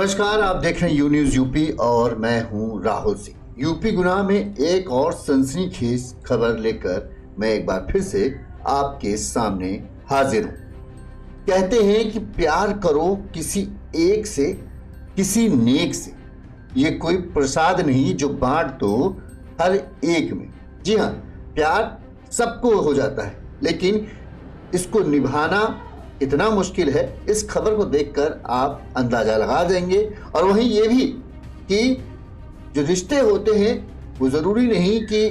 नमस्कार, आप देख रहे हैं यू न्यूज यूपी और मैं हूं राहुल सिंह। यूपी गुनाह में एक और सनसनीखेज खबर लेकर मैं एक बार फिर से आपके सामने हाजिर हूं। कहते हैं कि प्यार करो किसी एक से, किसी नेक से। ये कोई प्रसाद नहीं जो बांट दो हर एक में। जी हाँ, प्यार सबको हो जाता है, लेकिन इसको निभाना इतना मुश्किल है। इस खबर को देखकर आप अंदाजा लगा देंगे। और वहीं ये भी कि जो रिश्ते होते हैं वो जरूरी नहीं कि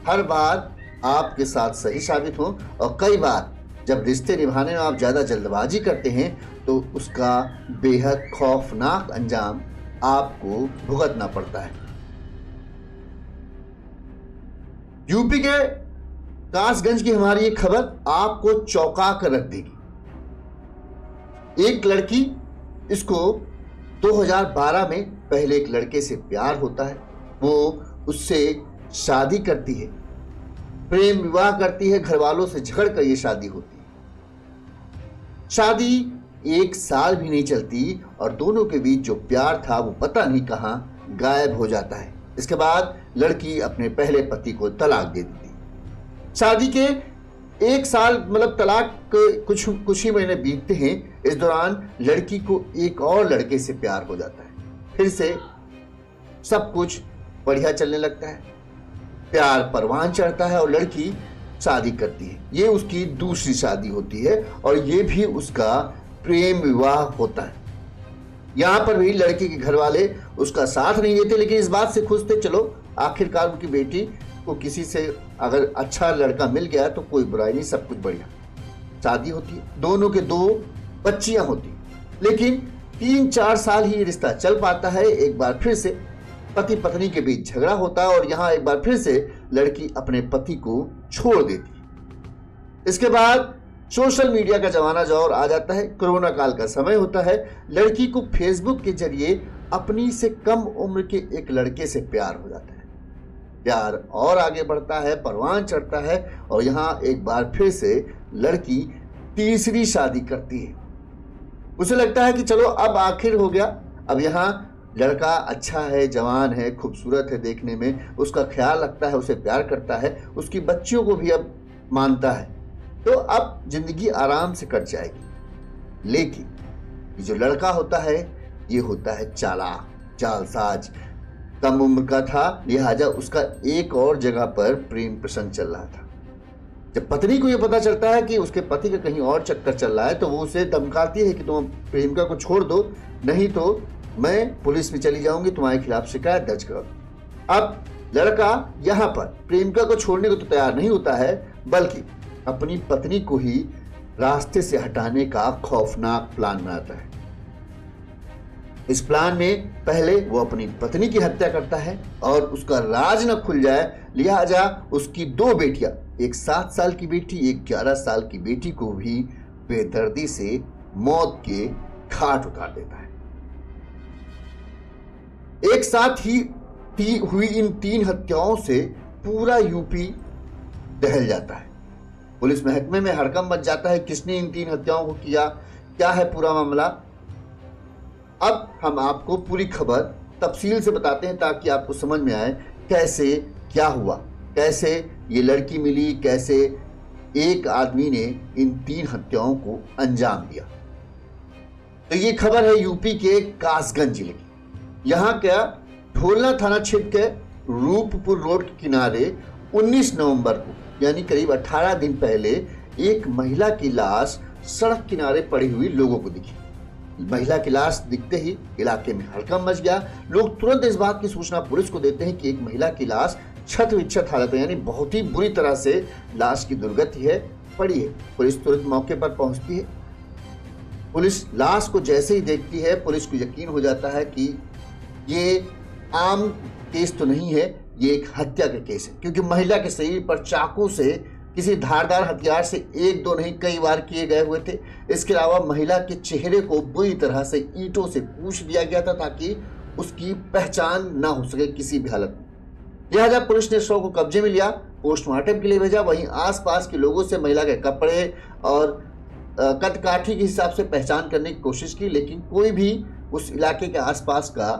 हर बार आपके साथ सही साबित हो, और कई बार जब रिश्ते निभाने में आप ज्यादा जल्दबाजी करते हैं तो उसका बेहद खौफनाक अंजाम आपको भुगतना पड़ता है। यूपी के कासगंज की हमारी ये खबर आपको चौंका कर रख देगी। एक लड़की, इसको 2012 में पहले एक लड़के से प्यार होता है। वो उससे शादी करती है, प्रेम विवाह करती है। घर वालों से झगड़ कर ये शादी होती है। शादी 1 साल भी नहीं चलती और दोनों के बीच जो प्यार था वो पता नहीं कहां गायब हो जाता है। इसके बाद लड़की अपने पहले पति को तलाक दे देती है। शादी के 1 साल मतलब तलाक कुछ ही महीने बीतते हैं। इस दौरान लड़की को एक और लड़के से प्यार हो जाता है। फिर से सब कुछ बढ़िया चलने लगता है, प्यार परवान चढ़ता है और लड़की शादी करती है। ये उसकी दूसरी शादी होती है और ये भी उसका प्रेम विवाह होता है। यहां पर भी लड़की के घर वाले उसका साथ नहीं देते, लेकिन इस बात से खुश थे, चलो आखिरकार उनकी बेटी को किसी से अगर अच्छा लड़का मिल गया तो कोई बुराई नहीं, सब कुछ बढ़िया। शादी होती है, दोनों के 2 बच्चियां होती, लेकिन 3-4 साल ही रिश्ता चल पाता है। एक बार फिर से पति पत्नी के बीच झगड़ा होता है और यहां एक बार फिर से लड़की अपने पति को छोड़ देती है। इसके बाद सोशल मीडिया का जमाना जो और आ जाता है। कोरोना काल का समय होता है। लड़की को फेसबुक के जरिए अपनी से कम उम्र के एक लड़के से प्यार हो जाता है। प्यार और आगे बढ़ता है, परवान चढ़ता है और यहां एक बार फिर से लड़की तीसरी शादी करती है। उसे लगता है कि चलो अब आखिर हो गया। अब यहाँ लड़का अच्छा है, जवान है, खूबसूरत है देखने में, उसका ख्याल रखता है, उसे प्यार करता है, उसकी बच्चियों को भी अब मानता है, तो अब जिंदगी आराम से कट जाएगी। लेकिन ये जो लड़का होता है ये होता है चालाक, जालसाज। कम उम्र का था, लिहाजा उसका एक और जगह पर प्रेम प्रसंग चल रहा था। जब पत्नी को यह पता चलता है कि उसके पति का कहीं और चक्कर चल रहा है तो वो उसे धमकाती है कि तुम प्रेमिका को छोड़ दो, नहीं तो मैं पुलिस में चली जाऊंगी, तुम्हारे खिलाफ शिकायत दर्ज करो। अब लड़का यहाँ पर प्रेमिका को छोड़ने को तो तैयार नहीं होता है, बल्कि अपनी पत्नी को ही रास्ते से हटाने का खौफनाक प्लान बनाता है। इस प्लान में पहले वो अपनी पत्नी की हत्या करता है और उसका राज न खुल जाए, लिहाजा उसकी 2 बेटियां, एक 7 साल की बेटी, एक 11 साल की बेटी को भी बेदर्दी से मौत के घाट उतार देता है। एक साथ ही हुई इन 3 हत्याओं से पूरा यूपी दहल जाता है। पुलिस महकमे में हड़कंप मच जाता है, किसने इन 3 हत्याओं को किया, क्या है पूरा मामला। अब हम आपको पूरी खबर तफसील से बताते हैं ताकि आपको समझ में आए कैसे क्या हुआ, कैसे ये लड़की मिली, कैसे एक आदमी ने इन 3 हत्याओं को अंजाम दिया। तो ये खबर है यूपी के कासगंज जिले की। यहाँ क्या ढोलना थाना क्षेत्र के रूपपुर रोड के किनारे 19 नवंबर को यानी करीब 18 दिन पहले एक महिला की लाश सड़क किनारे पड़ी हुई लोगों को दिखी। महिला की लाश दिखते ही इलाके में हड़कंप मच गया। लोग तुरंत इस बात की सूचना पुलिस को देते हैं कि एक महिला की लाश क्षत विक्षत हालत में, यानी बहुत ही बुरी तरह से लाश की दुर्गति है, पड़ी है। पुलिस तुरंत मौके पर पहुंचती है। पुलिस लाश को जैसे ही देखती है, पुलिस को यकीन हो जाता है कि ये आम केस तो नहीं है, ये एक हत्या का केस है, क्योंकि महिला के शरीर पर चाकू से, किसी धारदार हथियार से 1-2 नहीं कई बार किए गए हुए थे। इसके अलावा महिला के चेहरे को बुरी तरह से ईंटों से पूछ दिया गया था ताकि उसकी पहचान ना हो सके किसी भी हालत में। लिहाजा पुलिस ने शव को कब्जे में लिया, पोस्टमार्टम के लिए भेजा। वहीं आसपास के लोगों से महिला के कपड़े और कद काठी के हिसाब से पहचान करने की कोशिश की, लेकिन कोई भी उस इलाके के आसपास का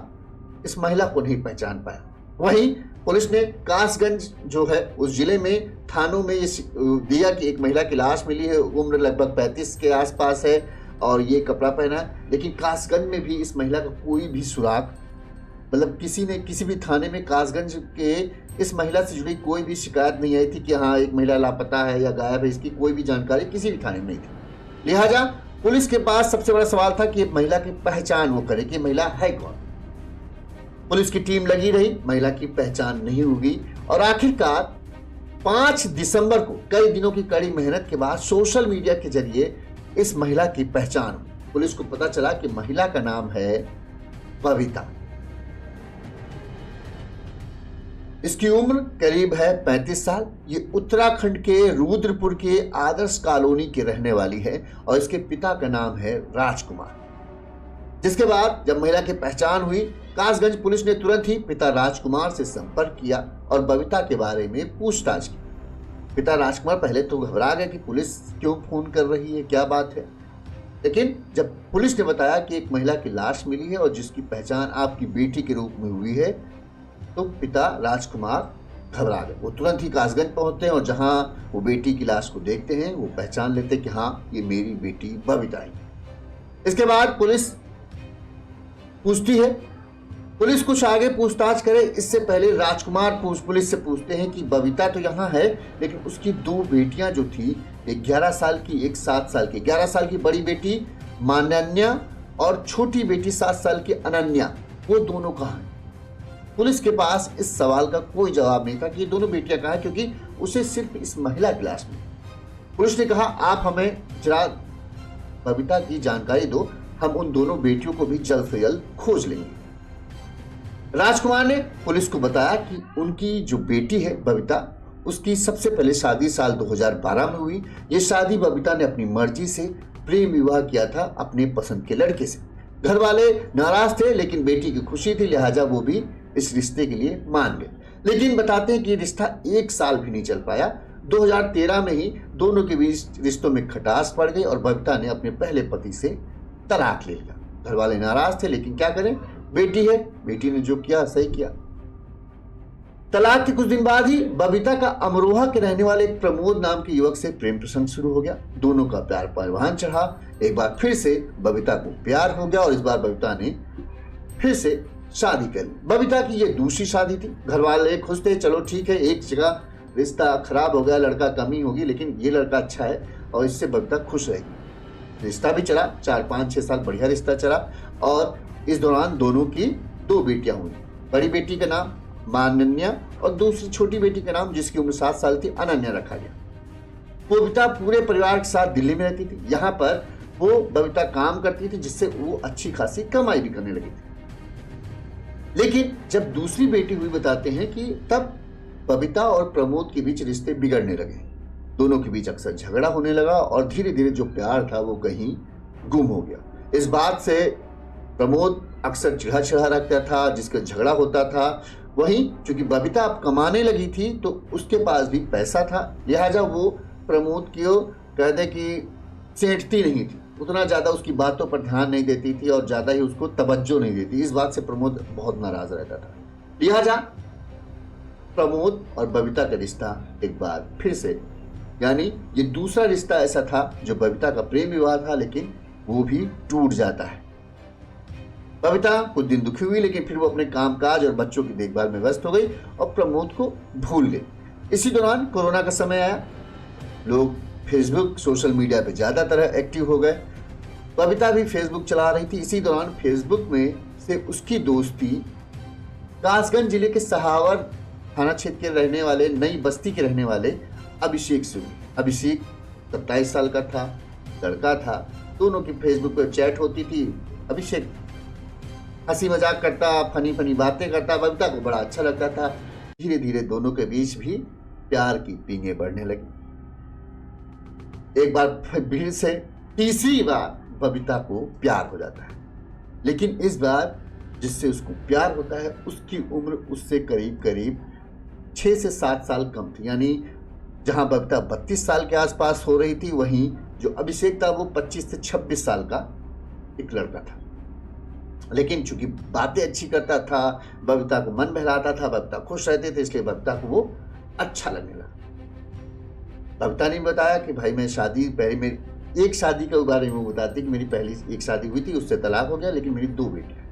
इस महिला को नहीं पहचान पाया। वहीं पुलिस ने कासगंज जो है उस जिले में थानों में ये दिया कि एक महिला की लाश मिली है, उम्र लगभग 35 के आसपास है और ये कपड़ा पहना है, लेकिन कासगंज में भी इस महिला का कोई भी सुराग, मतलब किसी ने किसी भी थाने में कासगंज के इस महिला से जुड़ी कोई भी शिकायत नहीं आई थी कि हाँ एक महिला लापता है या गायब है, इसकी कोई भी जानकारी किसी भी थाने में नहीं थी। लिहाजा पुलिस के पास सबसे बड़ा सवाल था कि महिला की पहचान वो करे कि महिला है कौन। पुलिस की टीम लगी रही, महिला की पहचान नहीं होगी और आखिरकार 5 दिसंबर को कई दिनों की कड़ी मेहनत के बाद सोशल मीडिया के जरिए इस महिला की पहचान हुई। पुलिस को पता चला कि महिला का नाम है बबीता। इसकी उम्र करीब है 35 साल। ये उत्तराखंड के रुद्रपुर के आदर्श कॉलोनी की रहने वाली है और इसके पिता का नाम है राजकुमार। जिसके बाद जब महिला की पहचान हुई, कासगंज पुलिस ने तुरंत ही पिता राजकुमार से संपर्क किया और बबीता के बारे में पूछताछ की। पिता राजकुमार पहले तो घबरा गए कि पुलिस क्यों फोन कर रही है, क्या बात है, लेकिन जब पुलिस ने बताया कि एक महिला की लाश मिली है और जिसकी पहचान आपकी बेटी के रूप में हुई है, तो पिता राजकुमार घबरा गए। वो तुरंत ही कासगंज पहुंचते हैं और जहां वो बेटी की लाश को देखते हैं वो पहचान लेते हैं कि हाँ ये मेरी बेटी बबीता है। इसके बाद पुलिस पूछती है, पुलिस कुछ आगे पूछताछ करे इससे पहले राजकुमार पुलिस से पूछते हैं कि बबीता तो यहाँ है लेकिन उसकी 2 बेटियां जो थी, एक 11 साल की एक 7 साल की। 11 साल की बड़ी बेटी मानन्या और छोटी बेटी 7 साल की अनन्या, वो दोनों कहाँ हैं? पुलिस के पास इस सवाल का कोई जवाब नहीं था कि ये दोनों बेटियां कहाँ हैं, क्योंकि उसे सिर्फ इस महिला की लाश मिली। पुलिस ने कहा आप हमें जरा बबीता की जानकारी दो, हम उन दोनों बेटियों को भी जल्द से जल्द खोज लेंगे। राजकुमार ने पुलिस को बताया कि उनकी जो बेटी है बबीता, उसकी सबसे पहले शादी साल 2012 में हुई। ये शादी बबीता ने अपनी मर्जी से प्रेम विवाह किया था अपने पसंद के लड़के से। घर वाले नाराज थे लेकिन बेटी की खुशी थी, लिहाजा वो भी इस रिश्ते के लिए मान गए। लेकिन बताते हैं कि रिश्ता 1 साल भी नहीं चल पाया। 2013 में ही दोनों के बीच रिश्तों में खटास पड़ गई और बबीता ने अपने पहले पति से तलाक ले लिया। घर वाले नाराज थे लेकिन क्या करें, बेटी है, बेटी ने जो किया सही किया। तलाक के कुछ दिन बाद ही बबीता का अमरोहा के रहने वाले प्रमोद नाम के युवक से प्रेम प्रसंग शुरू हो गया। दोनों का प्यार परवान चढ़ा। एक बार फिर से बबीता को प्यार हो गया और इस बार बबीता ने फिर से शादी कर ली। बबीता की ये दूसरी शादी थी। घर वाले खुश थे, चलो ठीक है, एक जगह रिश्ता खराब हो गया, लड़का कमी होगी लेकिन ये लड़का अच्छा है और इससे बबीता खुश रहेगी। रिश्ता भी चला, 4-5-6 साल बढ़िया रिश्ता चला और इस दौरान दोनों की 2 बेटियां हुई। बड़ी बेटी का नाम मानन्या और दूसरी छोटी बेटी का नाम, जिसकी उम्र 7 साल थी, अनन्या रखा गया। बबीता पूरे परिवार के साथ दिल्ली में रहती थी। यहाँ पर वो बबीता काम करती थी जिससे वो अच्छी खासी कमाई भी करने लगी थी। लेकिन जब दूसरी बेटी हुई, बताते हैं कि तब बबीता और प्रमोद के बीच रिश्ते बिगड़ने लगे। दोनों के बीच अक्सर झगड़ा होने लगा और धीरे धीरे जो प्यार था वो कहीं गुम हो गया। इस बात से प्रमोद अक्सर चिढ़ा रखता था, जिसका झगड़ा होता था। वहीं चूंकि बबीता अब कमाने लगी थी तो उसके पास भी पैसा था, लिहाजा वो प्रमोद को कह दे कि सेंटती नहीं थी, उतना ज़्यादा उसकी बातों पर ध्यान नहीं देती थी और ज़्यादा ही उसको तवज्जो नहीं देती। इस बात से प्रमोद बहुत नाराज रहता था। लिहाजा प्रमोद और बबीता का रिश्ता एक बार फिर से, यानी ये दूसरा रिश्ता ऐसा था जो बबीता का प्रेम विवाह था, लेकिन वो भी टूट जाता है। बबीता कुछ दिन दुखी हुई लेकिन फिर वो अपने कामकाज और बच्चों की देखभाल में व्यस्त हो गई और प्रमोद को भूल गई। इसी दौरान कोरोना का समय आया, लोग फेसबुक सोशल मीडिया पे ज़्यादातर एक्टिव हो गए। बबीता भी फेसबुक चला रही थी। इसी दौरान फेसबुक में से उसकी दोस्ती कासगंज जिले के सहावर थाना क्षेत्र के रहने वाले नई बस्ती के रहने वाले अभिषेक से हुई। अभिषेक 27 साल का था, लड़का था। दोनों की फेसबुक पर चैट होती थी। अभिषेक हंसी मजाक करता, फनी बातें करता, बबीता को बड़ा अच्छा लगता था। धीरे धीरे दोनों के बीच भी प्यार की पींगे बढ़ने लगी। एक बार फिर से तीसरी बार बबीता को प्यार हो जाता है, लेकिन इस बार जिससे उसको प्यार होता है उसकी उम्र उससे करीब 6 से 7 साल कम थी। यानी जहां बबीता 32 साल के आसपास हो रही थी, वहीं जो अभिषेक था वो 25 से 26 साल का एक लड़का था। लेकिन चूंकि बातें अच्छी करता था, बबीता को मन बहलाता था, बबीता खुश रहते थे, इसलिए बबीता को वो अच्छा लगने लगा। बबीता ने बताया कि भाई मैं शादी पहले मेरी एक शादी के बारे में बताती कि मेरी पहली एक शादी हुई थी, उससे तलाक हो गया, लेकिन मेरी 2 बेटियां।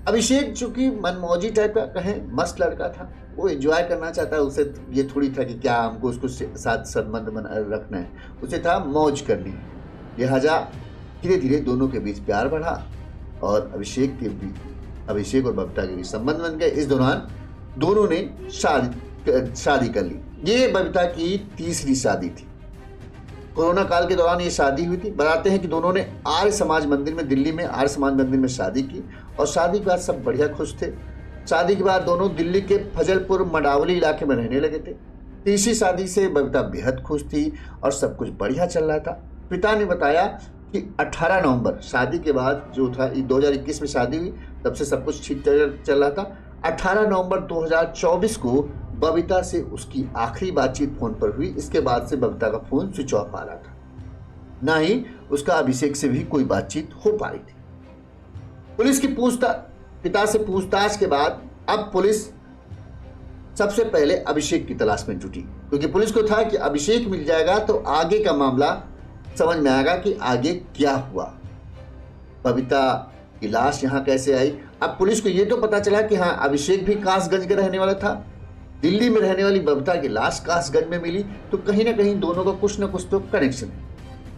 अभिषेक चूंकि मनमौजी टाइप का कहें मस्त लड़का था, वो एंजॉय करना चाहता, उसे ये थोड़ी था कि क्या हमको उसको साथ संबंध रखना है, उसे था मौज करनी। लिहाजा धीरे धीरे दोनों के बीच प्यार बढ़ा और अभिषेक और बबीता के बीच संबंध बन गए। इस दौरान दोनों ने शादी कर ली। ये बबीता की तीसरी शादी थी। कोरोना काल के दौरान ये शादी हुई थी। बताते हैं कि दोनों ने आर्य समाज मंदिर में, दिल्ली में आर्य समाज मंदिर में शादी की और शादी के बाद सब बढ़िया खुश थे। शादी के बाद दोनों दिल्ली के फजलपुर मंडावली इलाके में रहने लगे थे। तीसरी शादी से बबीता बेहद खुश थी और सब कुछ बढ़िया चल रहा था। पिता ने बताया कि 18 नवंबर शादी के बाद जो था, 2021 में शादी हुई, तब से सब कुछ ठीक चल रहा था। 18 नवंबर 2024 को बबीता से उसकी आखिरी बातचीत फोन पर हुई। इसके बाद से बबीता का फोन स्विच ऑफ आ रहा था, ना ही उसका अभिषेक से भी कोई बातचीत हो पा रही थी। पुलिस की पिता से पूछताछ के बाद अब पुलिस सबसे पहले अभिषेक की तलाश में जुटी, क्योंकि पुलिस को था कि अभिषेक मिल जाएगा तो आगे का मामला समझ में आएगा कि आगे क्या हुआ। बबीता की लाश यहाँ कैसे आई? अब पुलिस को यह तो पता चला कि हाँ, अभिषेक भी कासगंज का रहने वाला था। दिल्ली में रहने वाली बबीता की लाश कासगंज में मिली, तो कहीं ना कहीं दोनों का कुछ ना कुछ तो कनेक्शन है।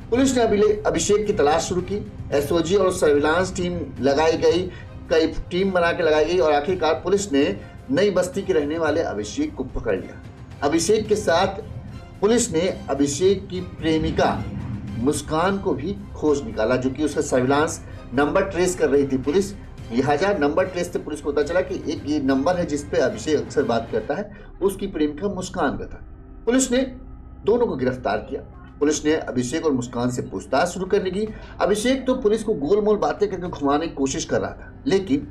पुलिस ने अभिषेक की तलाश शुरू की। एसओजी और सर्विलांस टीम लगाई गई, कई टीम बना के लगाई गई और आखिरकार पुलिस ने नई बस्ती के रहने वाले अभिषेक को पकड़ लिया। अभिषेक के साथ पुलिस ने अभिषेक की प्रेमिका मुस्कान को भी खोज निकाला, जो कि उसका सर्विलांस नंबर ट्रेस कर रही थी पुलिस। लिहाजा नंबर ट्रेस से पुलिस को पता चला कि एक ये नंबर है जिस पे अभिषेक अक्सर बात करता है, उसकी प्रेमिका मुस्कान का था। पुलिस ने दोनों को गिरफ्तार किया। पुलिस ने अभिषेक और मुस्कान से पूछताछ शुरू करने की। अभिषेक तो पुलिस को गोल मोल बातें करके घुमाने की कोशिश कर रहा था, लेकिन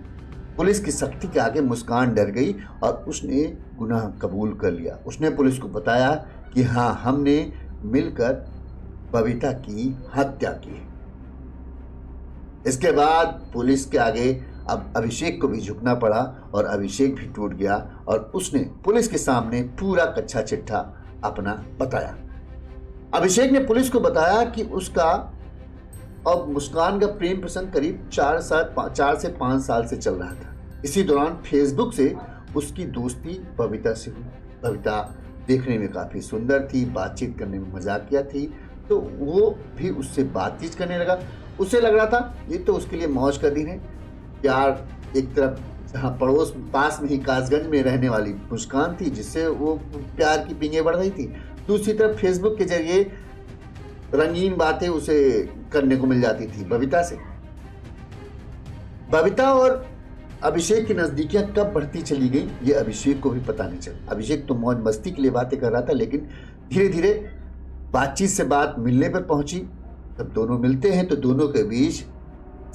पुलिस की सख्ती के आगे मुस्कान डर गई और उसने गुनाह कबूल कर लिया। उसने पुलिस को बताया कि हाँ, हमने मिलकर बबीता की हत्या की। इसके बाद पुलिस के आगे अब अभिषेक को भी झुकना पड़ा और अभिषेक भी टूट गया और उसने पुलिस के सामने पूरा कच्चा चिट्ठा अपना बताया। अभिषेक ने पुलिस को बताया कि उसका और मुस्कान का प्रेम प्रसंग करीब 4 से 5 साल से चल रहा था। इसी दौरान फेसबुक से उसकी दोस्ती बबीता से हुई। बबीता देखने में काफ़ी सुंदर थी, बातचीत करने में मजाकिया थी, तो वो भी उससे बातचीत करने लगा। उसे लग रहा था ये तो उसके लिए मौज का दिन है। प्यार एक तरफ जहाँ पड़ोस पास में ही कासगंज में रहने वाली मुस्कान थी, जिससे वो प्यार की पींगे बढ़ रही थी, दूसरी तरफ फेसबुक के जरिए रंगीन बातें उसे करने को मिल जाती थी बबीता से। बबीता और अभिषेक की नजदीकियां कब बढ़ती चली गई ये अभिषेक को भी पता नहीं चला। अभिषेक तो मौज मस्ती के लिए बातें कर रहा था, लेकिन धीरे धीरे बातचीत से बात मिलने पर पहुंची। जब दोनों मिलते हैं तो दोनों के बीच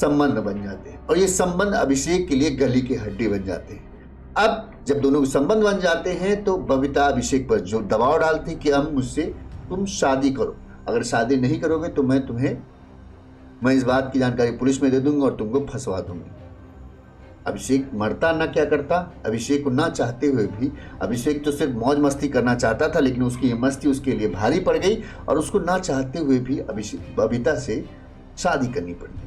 संबंध बन जाते हैं और ये संबंध अभिषेक के लिए गली की हड्डी बन जाते हैं। अब जब दोनों के संबंध बन जाते हैं तो बबीता अभिषेक पर जो दबाव डालती कि अब मुझसे तुम शादी करो, अगर शादी नहीं करोगे तो मैं इस बात की जानकारी पुलिस में दे दूंगा और तुमको फंसवा दूंगी। अभिषेक मरता ना क्या करता। अभिषेक को ना चाहते हुए भी, अभिषेक तो सिर्फ मौज मस्ती करना चाहता था, लेकिन उसकी ये मस्ती उसके लिए भारी पड़ गई और उसको ना चाहते हुए भी बबीता से शादी करनी पड़ी।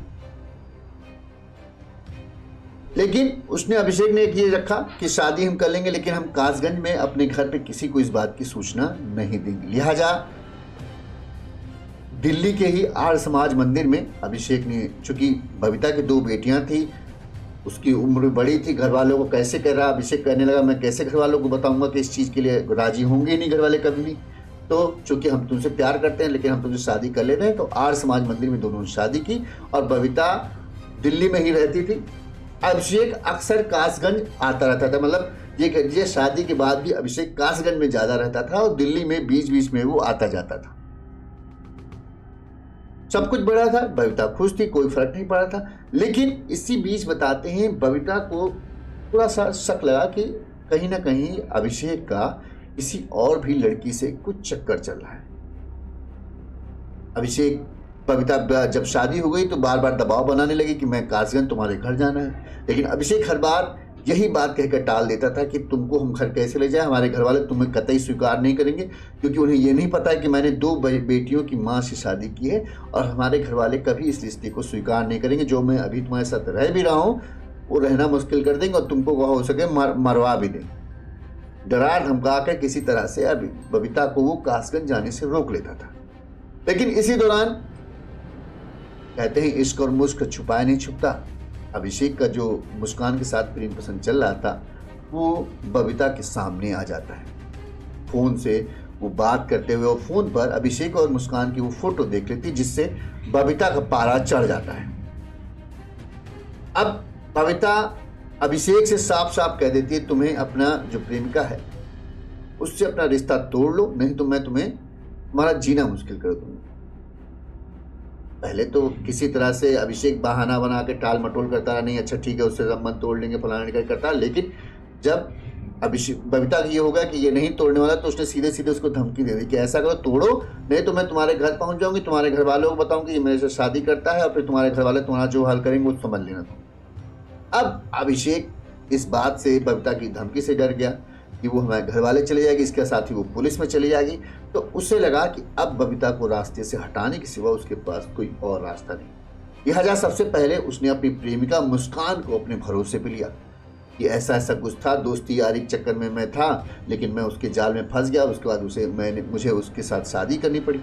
लेकिन उसने अभिषेक ने ये रखा कि शादी हम कर लेंगे, लेकिन हम कासगंज में अपने घर पे किसी को इस बात की सूचना नहीं देंगे। लिहाजा दिल्ली के ही आर्य समाज मंदिर में अभिषेक ने, चूंकि बबीता की 2 बेटियां थी, उसकी उम्र बड़ी थी, घर वालों को कैसे कह रहा, अभिषेक कहने लगा मैं कैसे घर वालों को बताऊंगा कि इस चीज़ के लिए राजी होंगे ही नहीं घर वाले कभी भी। तो चूंकि हम तुमसे प्यार करते हैं लेकिन हम तुमसे शादी कर ले रहे हैं, तो आर्य समाज मंदिर में दोनों ने शादी की और बबीता दिल्ली में ही रहती थी। अभिषेक अक्सर कासगंज आता रहता था, मतलब ये कहिए शादी के बाद भी अभिषेक कासगंज में ज़्यादा रहता था और दिल्ली में बीच बीच में वो आता जाता था। सब कुछ बढ़ा था, बबीता खुश थी, कोई फर्क नहीं पड़ा था। लेकिन इसी बीच बताते हैं बबीता को थोड़ा सा शक लगा कि कहीं ना कहीं अभिषेक का किसी और भी लड़की से कुछ चक्कर चल रहा है। अभिषेक बबीता जब शादी हो गई तो बार बार दबाव बनाने लगी कि मैं कासगंज तुम्हारे घर जाना है, लेकिन अभिषेक हर बार यही बात कहकर टाल देता था कि तुमको हम घर कैसे ले जाए, हमारे घर वाले तुम्हें कतई स्वीकार नहीं करेंगे, क्योंकि उन्हें ये नहीं पता है कि मैंने 2 बेटियों की माँ से शादी की है और हमारे घर वाले कभी इस रिश्ते को स्वीकार नहीं करेंगे। जो मैं अभी तुम्हारे साथ रह भी रहा हूँ वो रहना मुश्किल कर देंगे और तुमको वह हो सके मरवा भी देंगे। डरा धमका कर किसी तरह से अभी बबीता को वो कासगंज जाने से रोक लेता था। लेकिन इसी दौरान कहते हैं इश्क और मुश्क छुपाया नहीं छुपता। अभिषेक का जो मुस्कान के साथ प्रेम पसंद चल रहा था वो बबीता के सामने आ जाता है। फोन से वो बात करते हुए और फोन पर अभिषेक और मुस्कान की वो फोटो देख लेती, जिससे बबीता का पारा चढ़ जाता है। अब बबीता अभिषेक से साफ साफ कह देती है तुम्हें अपना जो प्रेमिका है उससे अपना रिश्ता तोड़ लो, नहीं तो मैं तुम्हारा जीना मुश्किल कर दूंगी। पहले तो किसी तरह से अभिषेक बहाना बना के टाल मटोल करता रहा, नहीं अच्छा ठीक है उससे संबंध तोड़ लेंगे फलाना करता, लेकिन जब अभिषेक बबीता का ये होगा कि ये नहीं तोड़ने वाला तो उसने सीधे सीधे उसको धमकी दे दी कि ऐसा करो तोड़ो, नहीं तो मैं तुम्हारे घर पहुंच जाऊंगी, तुम्हारे घर वालों को बताऊंगी ये मेरे से शादी करता है और फिर तुम्हारे घर वाले तुम्हारा जो हाल करेंगे वो समझ लेना तुम। अब अभिषेक इस बात से बबीता की धमकी से डर गया कि वो हमारे घर वाले चले जाएगी, इसके साथ ही वो पुलिस में चली जाएगी, तो उससे लगा कि अब बबीता को रास्ते से हटाने के सिवा उसके पास कोई और रास्ता नहीं। लिहाजा सबसे पहले उसने अपनी प्रेमिका मुस्कान को अपने भरोसे पे लिया कि ऐसा ऐसा कुछ था, दोस्ती यारी के चक्कर में मैं था, लेकिन मैं उसके जाल में फंस गया। उसके बाद मुझे उसके साथ शादी करनी पड़ी।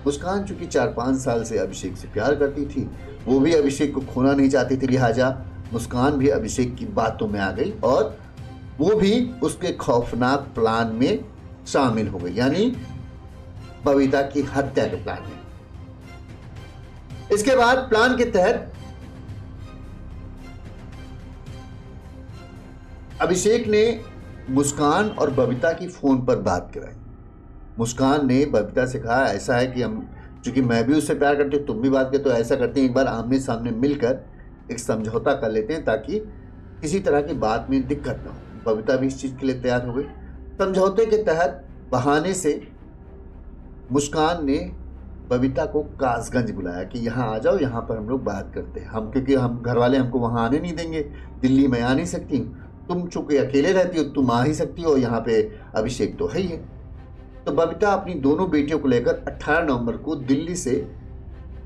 मुस्कान चूंकि 4-5 साल से अभिषेक से प्यार करती थी, वो भी अभिषेक को खोना नहीं चाहती थी, लिहाजा मुस्कान भी अभिषेक की बातों में आ गई और वो भी उसके खौफनाक प्लान में शामिल हो गई, यानी बबीता की हत्या के प्लान में। इसके बाद प्लान के तहत अभिषेक ने मुस्कान और बबीता की फोन पर बात कराई। मुस्कान ने बबीता से कहा ऐसा है कि हम चूंकि मैं भी उससे प्यार करती हूँ तुम भी बात करते, तो ऐसा करते हैं एक बार आमने सामने मिलकर एक समझौता कर लेते हैं ताकि किसी तरह की बात में दिक्कत ना हो। बबीता भी इस चीज के लिए तैयार हो गई। समझौते के तहत बहाने से मुस्कान ने बबीता को कासगंज बुलाया कि यहाँ आ जाओ, यहाँ पर हम लोग बात करते हैं। क्योंकि हम घर वाले हमको वहाँ आने नहीं देंगे, दिल्ली में आ नहीं सकती, तुम चूंकि अकेले रहती हो तुम आ ही सकती हो, यहाँ पे अभिषेक तो है ही है। तो बबीता अपनी दोनों बेटियों को लेकर 18 नवंबर को दिल्ली से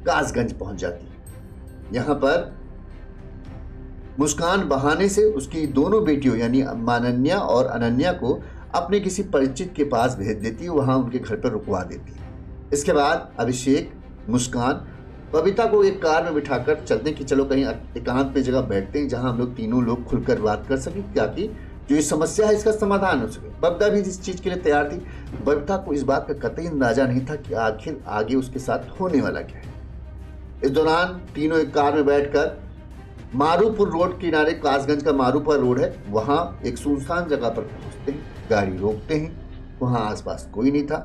कासगंज पहुंच जाती है। यहाँ पर मुस्कान बहाने से उसकी दोनों बेटियों यानी मानन्या और अनन्या को अपने किसी परिचित के पास भेज देती है, वहां उनके घर पर रुकवा देती है। इसके बाद अभिषेक मुस्कान बबीता को एक कार में बिठाकर चलते हैं कि चलो कहीं एकांत में जगह बैठते हैं जहां हम लोग तीनों लोग खुलकर बात कर सकें, ताकि जो ये समस्या है इसका समाधान हो सके। बबीता भी इस चीज के लिए तैयार थी। बबीता को इस बात का कतई अंदाजा नहीं था कि आखिर आगे उसके साथ होने वाला क्या है। इस दौरान तीनों एक कार में बैठकर मारूपुर रोड किनारे, कासगंज का मारूपुर रोड है, वहां एक सुनसान जगह पर पहुंचते हैं, गाड़ी रोकते हैं। वहां आसपास कोई नहीं था।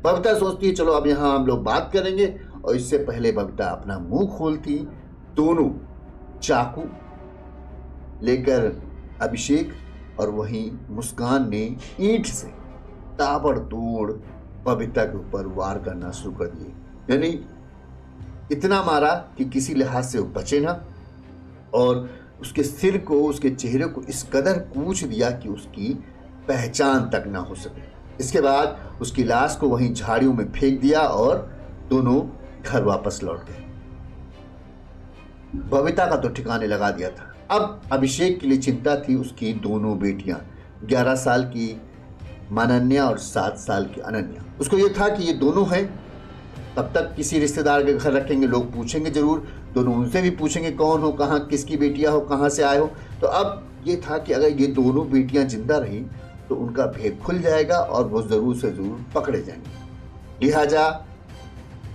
बबीता सोचती है चलो अब यहाँ हम लोग बात करेंगे, और इससे पहले बबीता अपना मुंह खोलती, दोनों चाकू लेकर अभिषेक और वहीं मुस्कान ने ईंट से ताबड़तोड़ बबीता के ऊपर वार करना शुरू कर दिए। यानी इतना मारा कि किसी लिहाज से वो बचे ना, और उसके सिर को, उसके चेहरे को इस कदर कूच दिया कि उसकी पहचान तक ना हो सके। इसके बाद उसकी लाश को वहीं झाड़ियों में फेंक दिया और दोनों घर वापस लौट गए। बबीता का तो ठिकाने लगा दिया था। अब अभिषेक के लिए चिंता थी उसकी दोनों बेटियां, 11 साल की मानन्या और 7 साल की अनन्या। उसको ये था कि ये दोनों हैं, तब तक किसी रिश्तेदार के घर रखेंगे, लोग पूछेंगे जरूर, दोनों उनसे भी पूछेंगे कौन हो, कहाँ, किसकी बेटियां हो, कहाँ से आए हो। तो अब ये था कि अगर ये दोनों बेटियां जिंदा रही तो उनका भेद खुल जाएगा और वो जरूर से जरूर पकड़े जाएंगे। लिहाजा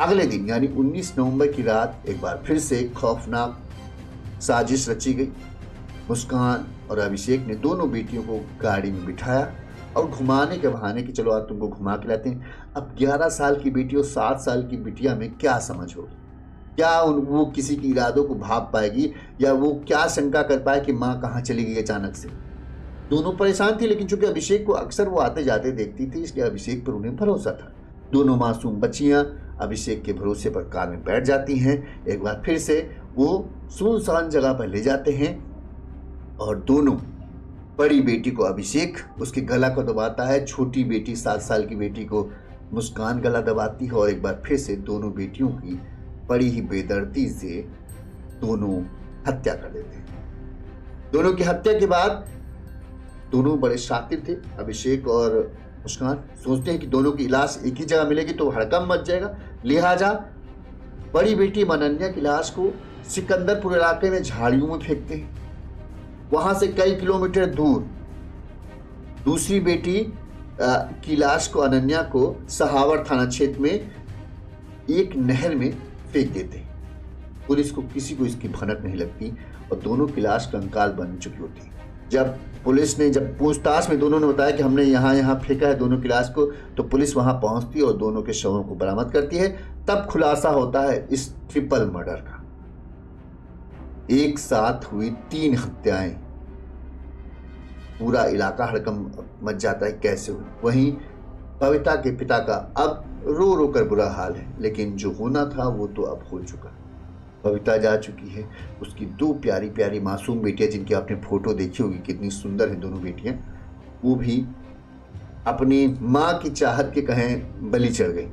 अगले दिन यानी 19 नवंबर की रात एक बार फिर से खौफनाक साजिश रची गई। मुस्कान और अभिषेक ने दोनों बेटियों को गाड़ी में बिठाया और घुमाने के बहाने कि चलो आज तुमको घुमा के लाते हैं। अब 11 साल की बेटी और 7 साल की बिटिया में क्या समझ होगी, क्या वो किसी के इरादों को भाप पाएगी, या वो क्या शंका कर पाए कि माँ कहाँ चली गई अचानक से। दोनों परेशान थी, लेकिन चूंकि अभिषेक को अक्सर वो आते जाते देखती थी, इसलिए अभिषेक पर उन्हें भरोसा था। दोनों मासूम बच्चियां अभिषेक के भरोसे पर कार में बैठ जाती हैं। एक बार फिर से वो सुनसान जगह पर ले जाते हैं और दोनों, बड़ी बेटी को अभिषेक उसके गला को दबाता है, छोटी बेटी 7 साल की बेटी को मुस्कान गला दबाती है और एक बार फिर से दोनों बेटियों की बड़ी ही बेदर्दी से दोनों हत्या कर देते हैं। दोनों की हत्या के बाद दोनों बड़े शातिर थे, अभिषेक और मुस्कान। सोचते हैं कि दोनों की लाश एक ही जगह मिलेगी तो हड़कंप मच जाएगा, लिहाजा बड़ी बेटी मनन्या की लाश को सिकंदरपुर इलाके में झाड़ियों में फेंकते हैं। वहां से कई किलोमीटर दूर दूसरी बेटी की लाश को, अनन्या को, सहावर थाना क्षेत्र में एक नहर में फेंक देते हैं। पुलिस को किसी को इसकी भनक नहीं लगती और दोनों की लाश कंकाल बन चुकी होती है। जब पुलिस ने पूछताछ में दोनों ने बताया कि हमने यहाँ फेंका है दोनों की लाश को, तो पुलिस वहां पहुंचती है और दोनों के शवों को बरामद करती है। तब खुलासा होता है इस ट्रिपल मर्डर का। एक साथ हुई 3 हत्याएं, पूरा इलाका हड़कंप मच जाता है, कैसे हुई। वहीं बबीता के पिता का अब रो रो कर बुरा हाल है, लेकिन जो होना था वो तो अब हो चुका। बबीता जा चुकी है, उसकी 2 प्यारी प्यारी मासूम बेटियां, जिनकी आपने फोटो देखी होगी, कितनी सुंदर है दोनों बेटियां, वो भी अपनी मां की चाहत के कहें बलि चढ़ गई।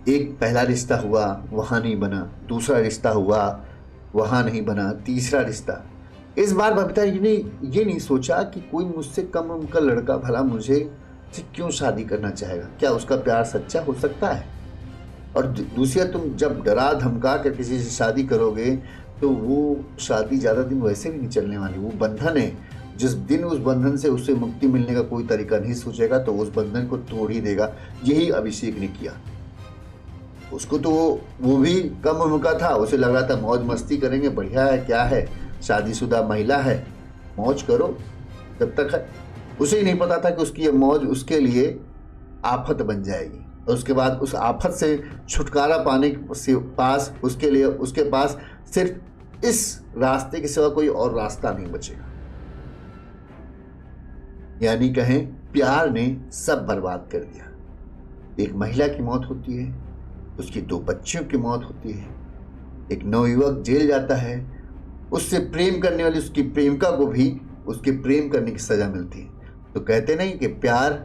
एक पहला रिश्ता हुआ, वहां नहीं बना, दूसरा रिश्ता हुआ, वहां नहीं बना, तीसरा रिश्ता। इस बार बबीता ये नहीं सोचा कि कोई मुझसे कम उम्र का लड़का भला मुझे से क्यों शादी करना चाहेगा, क्या उसका प्यार सच्चा हो सकता है। और दूसरा, तुम जब डरा धमका कर किसी से शादी करोगे तो वो शादी ज़्यादा दिन वैसे भी नहीं चलने वाली। वो बंधन है, जिस दिन उस बंधन से उससे मुक्ति मिलने का कोई तरीका नहीं सोचेगा तो उस बंधन को तोड़ ही देगा। यही अभिषेक ने किया। उसको तो वो भी कम उम्र का था, उसे लग रहा था मौज मस्ती करेंगे, बढ़िया है, क्या है, शादीशुदा महिला है, मौज करो जब तक है। उसे ही नहीं पता था कि उसकी ये मौज उसके लिए आफत बन जाएगी और उसके बाद उस आफत से छुटकारा पाने के पास उसके पास सिर्फ इस रास्ते के सिवा कोई और रास्ता नहीं बचेगा। यानी कहें, प्यार ने सब बर्बाद कर दिया। एक महिला की मौत होती है, उसकी 2 बच्चियों की मौत होती है, एक नवयुवक जेल जाता है, उससे प्रेम करने वाली उसकी प्रेमिका को भी उसके प्रेम करने की सजा मिलती है। तो कहते नहीं कि प्यार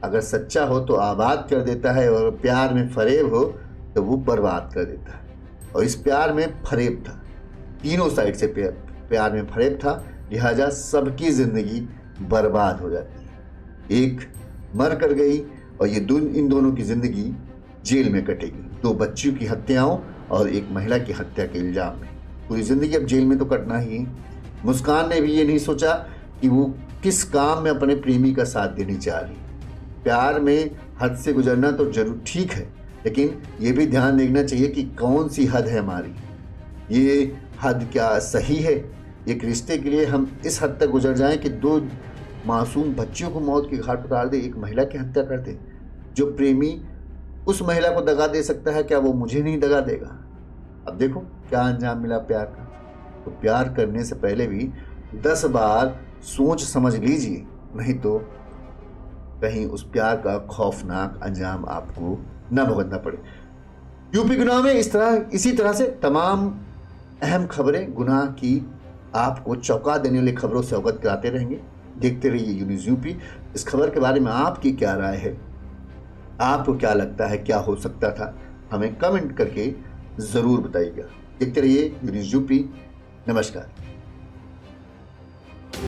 अगर सच्चा हो तो आबाद कर देता है और प्यार में फरेब हो तो वो बर्बाद कर देता है। और इस प्यार में फरेब था, तीनों साइड से प्यार में फरेब था, लिहाजा सबकी जिंदगी बर्बाद हो जाती है। एक मर कर गई और इन दोनों की जिंदगी जेल में कटेगी, 2 बच्चियों की हत्याओं और एक महिला की हत्या के इल्जाम में। पूरी जिंदगी अब जेल में तो कटना ही है। मुस्कान ने भी ये नहीं सोचा कि वो किस काम में अपने प्रेमी का साथ देनी चाह रही। प्यार में हद से गुजरना तो जरूर ठीक है, लेकिन ये भी ध्यान देखना चाहिए कि कौन सी हद है हमारी। ये हद क्या सही है? एक रिश्ते के लिए हम इस हद तक गुजर जाएं कि 2 मासूम बच्चियों को मौत के घाट उतार दे, एक महिला की हत्या कर दे। जो प्रेमी उस महिला को दगा दे सकता है, क्या वो मुझे नहीं दगा देगा? अब देखो क्या अंजाम मिला प्यार का। तो प्यार करने से पहले भी 10 बार सोच समझ लीजिए, नहीं तो कहीं उस प्यार का खौफनाक अंजाम आपको न भुगतना पड़े। यूपी गुनाह में इसी तरह से तमाम अहम खबरें, गुनाह की आपको चौंका देने वाली खबरों से अवगत कराते रहेंगे। देखते रहिए यूनिज़ यूपी। इस खबर के बारे में आपकी क्या राय है? आपको क्या लगता है क्या हो सकता था? हमें कमेंट करके ज़रूर बताइएगा। देखते रहिए यूनिज़ यूपी। नमस्कार।